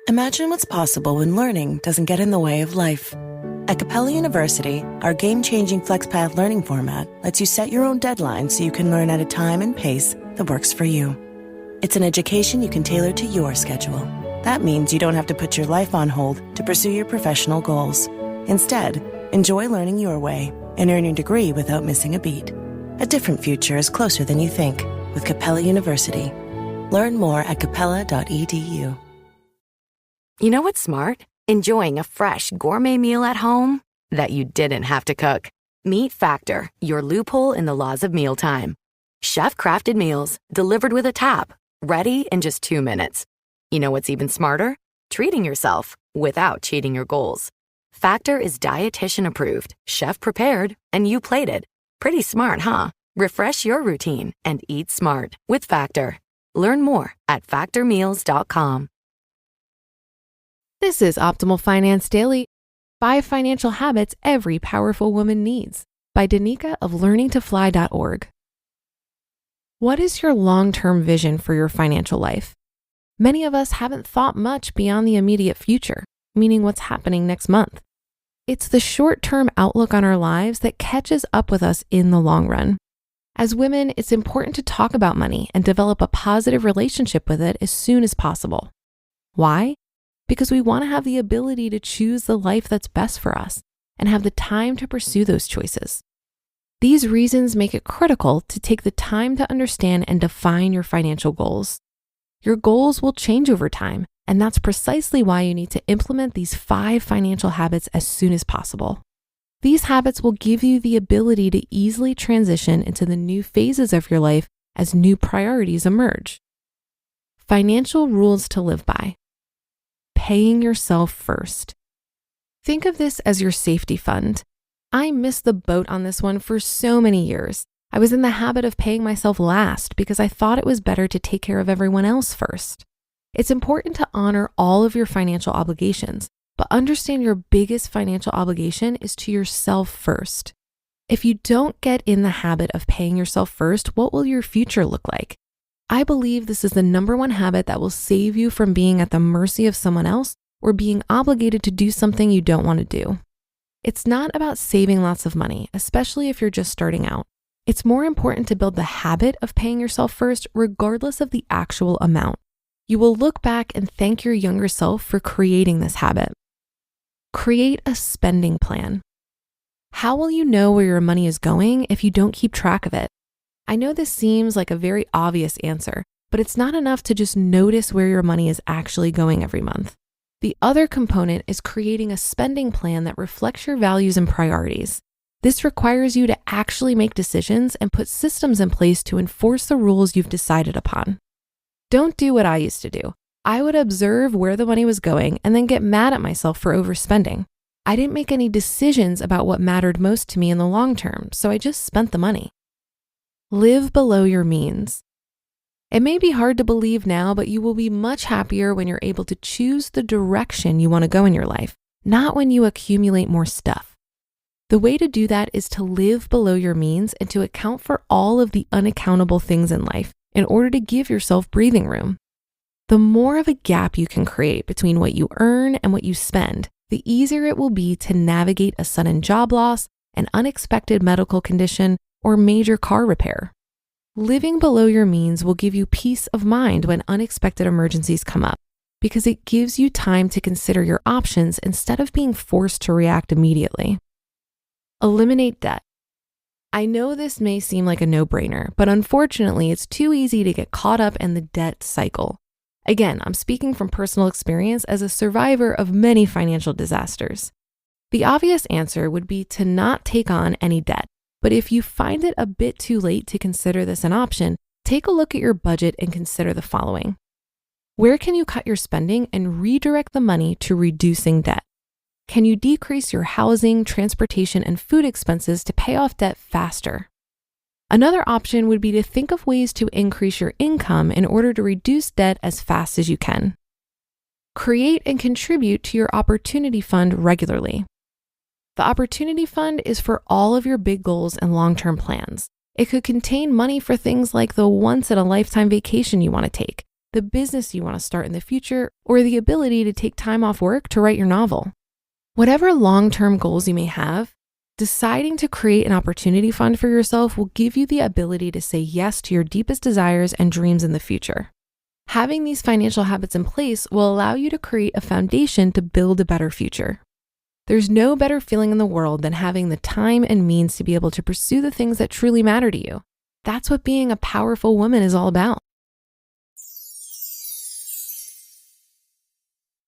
Imagine what's possible when learning doesn't get in the way of life. At Capella University, our game-changing FlexPath learning format lets you set your own deadlines so you can learn at a time and pace that works for you. It's an education you can tailor to your schedule. That means you don't have to put your life on hold to pursue your professional goals. Instead, enjoy learning your way and earn your degree without missing a beat. A different future is closer than you think with Capella University. Learn more at capella.edu. You know what's smart? Enjoying a fresh gourmet meal at home that you didn't have to cook. Meet Factor, your loophole in the laws of mealtime. Chef-crafted meals delivered with a tap, ready in just 2 minutes. You know what's even smarter? Treating yourself without cheating your goals. Factor is dietitian approved, chef prepared, and you plated. Pretty smart, huh? Refresh your routine and eat smart with Factor. Learn more at factormeals.com. This is Optimal Finance Daily, 5 Financial Habits Every Powerful Woman Needs by Daneika of learningtofly.org. What is your long-term vision for your financial life? Many of us haven't thought much beyond the immediate future, meaning what's happening next month. It's the short-term outlook on our lives that catches up with us in the long run. As women, it's important to talk about money and develop a positive relationship with it as soon as possible. Why? Because we want to have the ability to choose the life that's best for us and have the time to pursue those choices. These reasons make it critical to take the time to understand and define your financial goals. Your goals will change over time, and that's precisely why you need to implement these 5 financial habits as soon as possible. These habits will give you the ability to easily transition into the new phases of your life as new priorities emerge. Financial rules to live by. Paying yourself first. Think of this as your safety fund. I missed the boat on this one for so many years. I was in the habit of paying myself last because I thought it was better to take care of everyone else first. It's important to honor all of your financial obligations, but understand your biggest financial obligation is to yourself first. If you don't get in the habit of paying yourself first, what will your future look like? I believe this is the number one habit that will save you from being at the mercy of someone else or being obligated to do something you don't want to do. It's not about saving lots of money, especially if you're just starting out. It's more important to build the habit of paying yourself first, regardless of the actual amount. You will look back and thank your younger self for creating this habit. Create a spending plan. How will you know where your money is going if you don't keep track of it? I know this seems like a very obvious answer, but it's not enough to just notice where your money is actually going every month. The other component is creating a spending plan that reflects your values and priorities. This requires you to actually make decisions and put systems in place to enforce the rules you've decided upon. Don't do what I used to do. I would observe where the money was going and then get mad at myself for overspending. I didn't make any decisions about what mattered most to me in the long term, so I just spent the money. Live below your means. It may be hard to believe now, but you will be much happier when you're able to choose the direction you want to go in your life, not when you accumulate more stuff. The way to do that is to live below your means and to account for all of the unaccountable things in life in order to give yourself breathing room. The more of a gap you can create between what you earn and what you spend, the easier it will be to navigate a sudden job loss, an unexpected medical condition, or major car repair. Living below your means will give you peace of mind when unexpected emergencies come up, because it gives you time to consider your options instead of being forced to react immediately. Eliminate debt. I know this may seem like a no-brainer, but unfortunately, it's too easy to get caught up in the debt cycle. Again, I'm speaking from personal experience as a survivor of many financial disasters. The obvious answer would be to not take on any debt. But if you find it a bit too late to consider this an option, take a look at your budget and consider the following. Where can you cut your spending and redirect the money to reducing debt? Can you decrease your housing, transportation, and food expenses to pay off debt faster? Another option would be to think of ways to increase your income in order to reduce debt as fast as you can. Create and contribute to your opportunity fund regularly. The Opportunity Fund is for all of your big goals and long-term plans. It could contain money for things like the once-in-a-lifetime vacation you want to take, the business you want to start in the future, or the ability to take time off work to write your novel. Whatever long-term goals you may have, deciding to create an opportunity fund for yourself will give you the ability to say yes to your deepest desires and dreams in the future. Having these financial habits in place will allow you to create a foundation to build a better future. There's no better feeling in the world than having the time and means to be able to pursue the things that truly matter to you. That's what being a powerful woman is all about.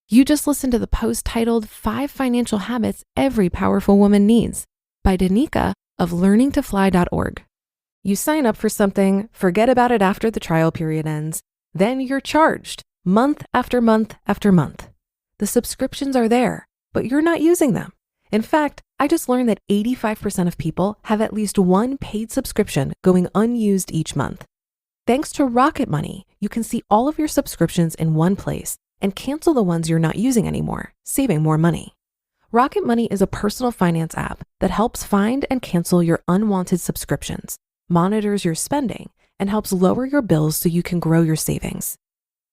You just listened to the post titled 5 Financial Habits Every Powerful Woman Needs by Daneika of learningtofly.org. You sign up for something, forget about it after the trial period ends, then you're charged month after month after month. The subscriptions are there, but you're not using them. In fact, I just learned that 85% of people have at least one paid subscription going unused each month. Thanks to Rocket Money, you can see all of your subscriptions in one place and cancel the ones you're not using anymore, saving more money. Rocket Money is a personal finance app that helps find and cancel your unwanted subscriptions, monitors your spending, and helps lower your bills so you can grow your savings.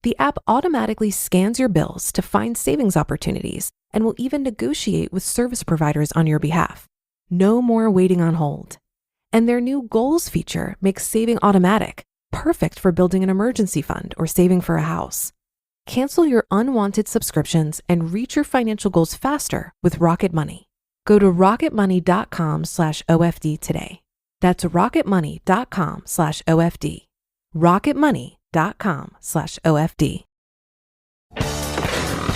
The app automatically scans your bills to find savings opportunities and will even negotiate with service providers on your behalf. No more waiting on hold. And their new goals feature makes saving automatic, perfect for building an emergency fund or saving for a house. Cancel your unwanted subscriptions and reach your financial goals faster with Rocket Money. Go to rocketmoney.com/OFD today. That's rocketmoney.com/OFD. rocketmoney.com/OFD.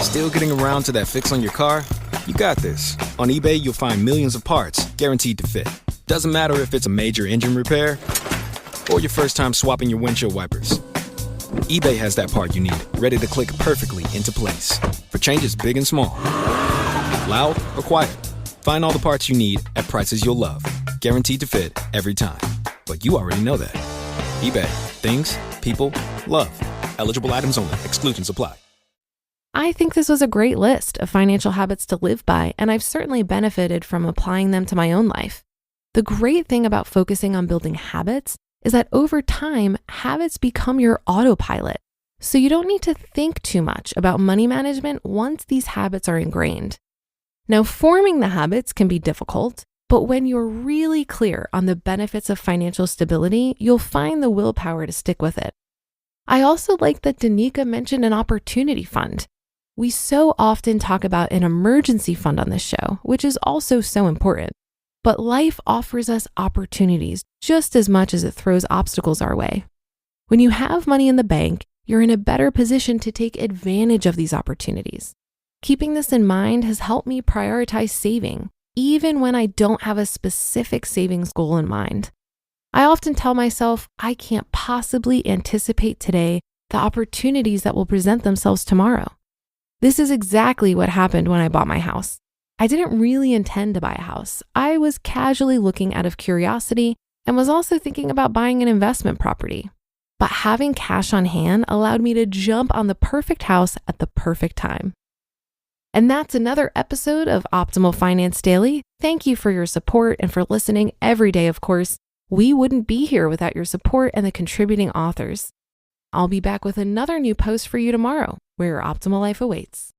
Still getting around to that fix on your car? You got this. On eBay, you'll find millions of parts guaranteed to fit. Doesn't matter if it's a major engine repair or your first time swapping your windshield wipers. eBay has that part you need, ready to click perfectly into place for changes big and small. Loud or quiet, find all the parts you need at prices you'll love. Guaranteed to fit every time. But you already know that. eBay. Things, people, love. Eligible items only. Exclusions apply. I think this was a great list of financial habits to live by, and I've certainly benefited from applying them to my own life. The great thing about focusing on building habits is that over time, habits become your autopilot. So you don't need to think too much about money management once these habits are ingrained. Now, forming the habits can be difficult, but when you're really clear on the benefits of financial stability, you'll find the willpower to stick with it. I also like that Daneika mentioned an opportunity fund. We so often talk about an emergency fund on this show, which is also so important. But life offers us opportunities just as much as it throws obstacles our way. When you have money in the bank, you're in a better position to take advantage of these opportunities. Keeping this in mind has helped me prioritize saving, even when I don't have a specific savings goal in mind. I often tell myself I can't possibly anticipate today the opportunities that will present themselves tomorrow. This is exactly what happened when I bought my house. I didn't really intend to buy a house. I was casually looking out of curiosity and was also thinking about buying an investment property. But having cash on hand allowed me to jump on the perfect house at the perfect time. And that's another episode of Optimal Finance Daily. Thank you for your support and for listening every day, of course. We wouldn't be here without your support and the contributing authors. I'll be back with another new post for you tomorrow, where your optimal life awaits.